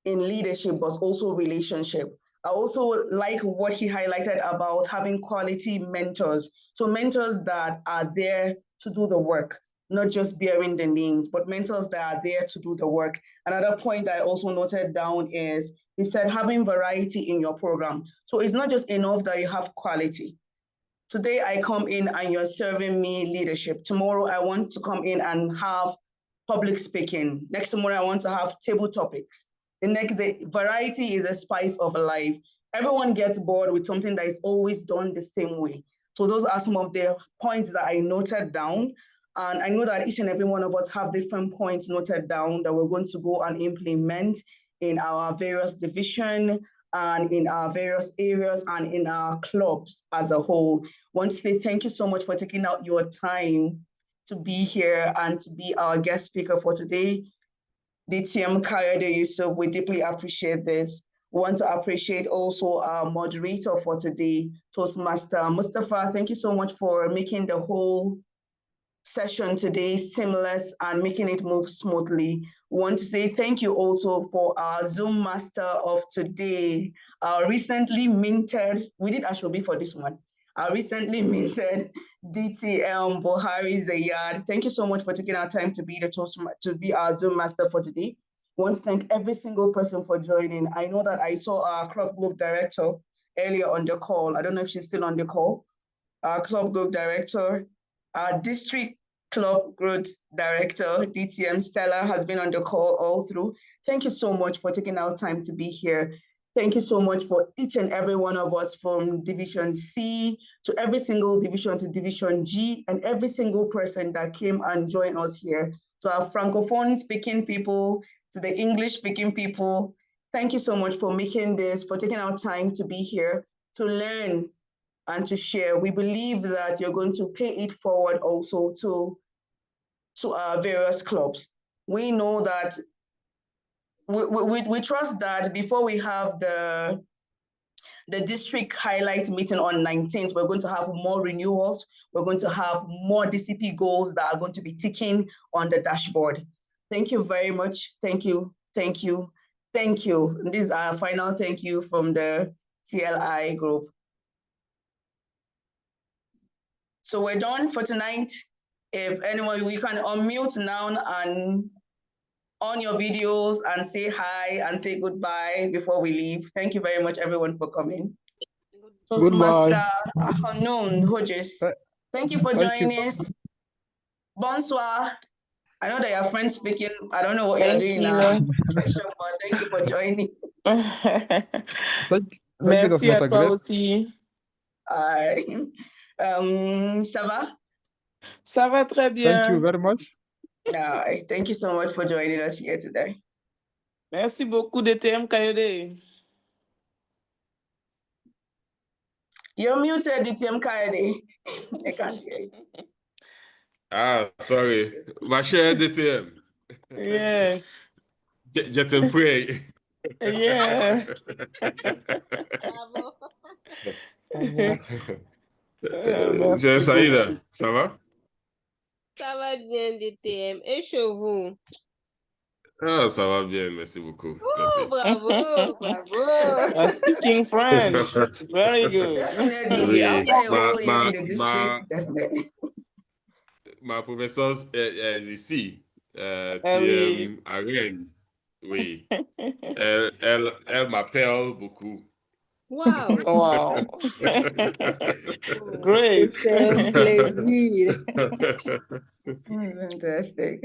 leadership, but also relationship. I also like what he highlighted about having quality mentors. So mentors that are there to do the work, not just bearing the names, but mentors that are there to do the work. Another point that I also noted down is, he said, having variety in your program. So it's not just enough that you have quality. Today I come in and you're serving me leadership. Tomorrow I want to come in and have public speaking. Next tomorrow I want to have table topics. The next day, variety is a spice of life. Everyone gets bored with something that is always done the same way. So those are some of the points that I noted down. And I know that each and every one of us have different points noted down that we're going to go and implement in our various divisions and in our various areas and in our clubs as a whole. I want to say thank you so much for taking out your time to be here and to be our guest speaker for today. DTM Kayode Yusuf, we deeply appreciate this. We want to appreciate also our moderator for today, Toastmaster Mustafa. Thank you so much for making the whole session today seamless and making it move smoothly. We want to say thank you also for our Zoom master of today, our recently minted, we did Ashobi for this one, our recently minted DTM Buhari Zayad. Thank you so much for taking our time to be our Zoom master for today. I want to thank every single person for joining. I know that I saw our club group director earlier on the call. I don't know if she's still on the call. Our club group director, our district club group director, DTM Stella, has been on the call all through. Thank you so much for taking our time to be here. Thank you so much for each and every one of us, from Division C to every single division to Division G, and every single person that came and joined us here. To our Francophone speaking people, to the English speaking people, thank you so much for making this, for taking our time to be here, to learn and to share. We believe that you're going to pay it forward also to our various clubs. We know that, we trust that before we have the district highlight meeting on 19th, we're going to have more renewals. We're going to have more DCP goals that are going to be ticking on the dashboard. Thank you very much. Thank you, thank you, thank you. And this is our final thank you from the CLI group. So we're done for tonight. If anyone, we can unmute now and on your videos and say hi and say goodbye before we leave. Thank you very much, everyone, for coming. Toastmaster Hanun Hodges, thank you for joining us. Bonsoir. I know that your friends speaking. I don't know what you're doing now, session, but thank you for joining. Merci à toi aussi. Ça va? Ça va très bien. Thank you very much. Thank you so much for joining us here today. Merci beaucoup, DTM Kayode. You're muted, DTM Kayode. I can't hear you. Sorry. Ma chère DTM. Yes. Je t'en prie. Yeah. Chère Saïda, ça va? Ça va bien, DTM. Et chez vous? Ah, ça va bien, merci beaucoup. Merci. Oh, bravo, bravo. You're speaking French. Very good. Definitely. Oui, After a ma, whole year ma, in the district, ma, definitely. ma professeure est ici, Ah TM oui. à Rennes. Oui, elle m'appelle beaucoup. Wow. Wow. Oh, Great. c'est un plaisir. Fantastic.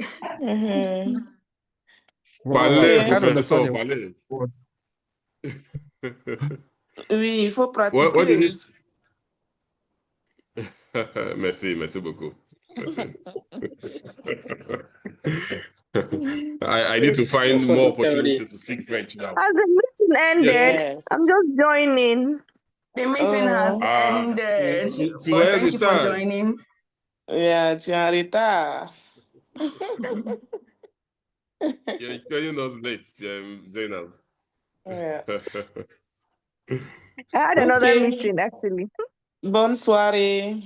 Parlez, I can't understand professeur, your parlez. words. Oui, il faut What did pratiquer. you say? Merci beaucoup. Merci. I need to find more opportunities to speak French now. Has the meeting ended? Yes, I'm just joining. The meeting has Oh, ended, tu but es thank you for retard. joining. yeah, tu es en retard. You're joining us late, Zainab. Yeah. I had another Okay. meeting actually. Bonne soirée.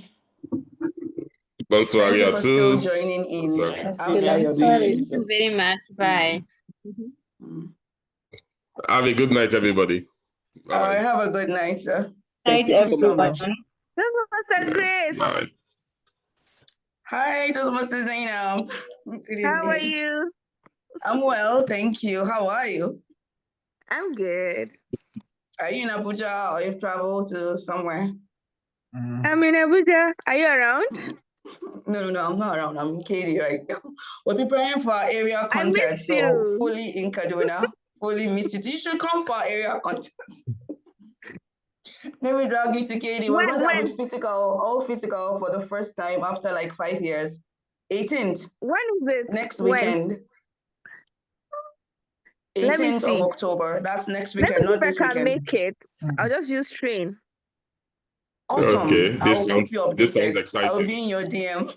Bonsoir Thank you à for still tous. joining in. Bonsoir. How are you doing? Thank you very much. Bye. Have a good night, everybody. All right, Bye. have a good night, sir. Night, Thank you so much. everyone. This was Pastor Grace. Bye. Hi, Mr. Zainab. Good How are evening. you? I'm well, thank you. How are you? I'm good. Are you in Abuja or you've traveled to somewhere? I'm in Abuja. Are you around? No, I'm not around. I'm in Katy right now. We're preparing for our area I contest, miss so you. fully in Kaduna, fully missed it. You should come for our area contest. Let me drag you to Katy. We're going to have it all physical for the first time after like 5 years. 18th. When is it? Next When? weekend. Let me 18th see. of October. That's next Let me weekend, see not if I this can weekend. make it. I'll just use train. Awesome. Okay, I'll keep you this sounds updated. I'll exciting. be in your DM.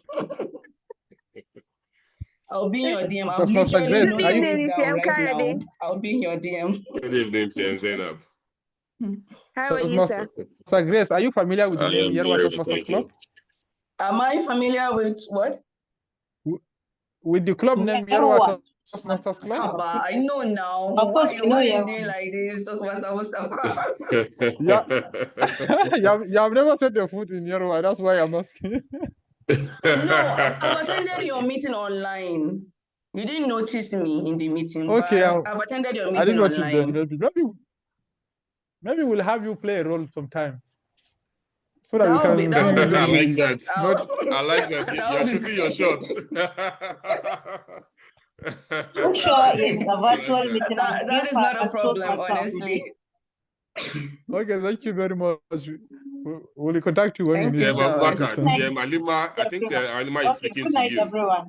I'll be in your DM. I'm Just Pastor literally Grace, are you? noting it down right now. I'll be in your DM. Good evening, TM Zainab. How are you, sir? Pastor Grace, are you familiar with the I name am Yerwa very well, Toastmasters thank Club? you. Am I familiar with what? With the club name Yerwa Toastmasters Club? Saba, I know now. Of course, we know Why are you you. doing like this? That's what Mustafa. Yeah. you have never set your foot in Yerwa. That's why I'm asking. No, I've attended your meeting online. You didn't notice me in the meeting, Okay, but I've attended your I didn't meeting notice then. online. Maybe we'll have you play a role sometime, so that That we would can be see I like great. that. I like that. That You're would be shooting your great. shots. Make sure it's a I like virtual that. meeting and That give is her not a a problem, Toastmaster of the day. honestly. Okay, thank you very much. We'll contact you when Thank we you need so much. assistance. TM Alima, I think Alima is Okay, speaking good to night, you. everyone.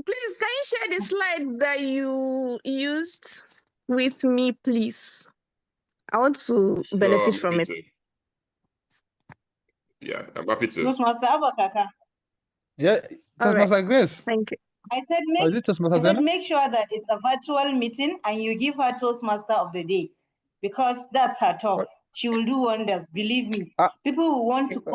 Please, can you share the slide that you used with me, please? I want to Sure, benefit I'm from happy it. to. Yeah, I'm happy to. Toastmaster Abakaka. Yeah, All right. Toastmaster Grace. Thank you. I said Or is it Toastmaster Zainab? make sure that it's a virtual meeting and you give her Toastmaster of the day because that's her talk. She will do wonders, believe me. People who want to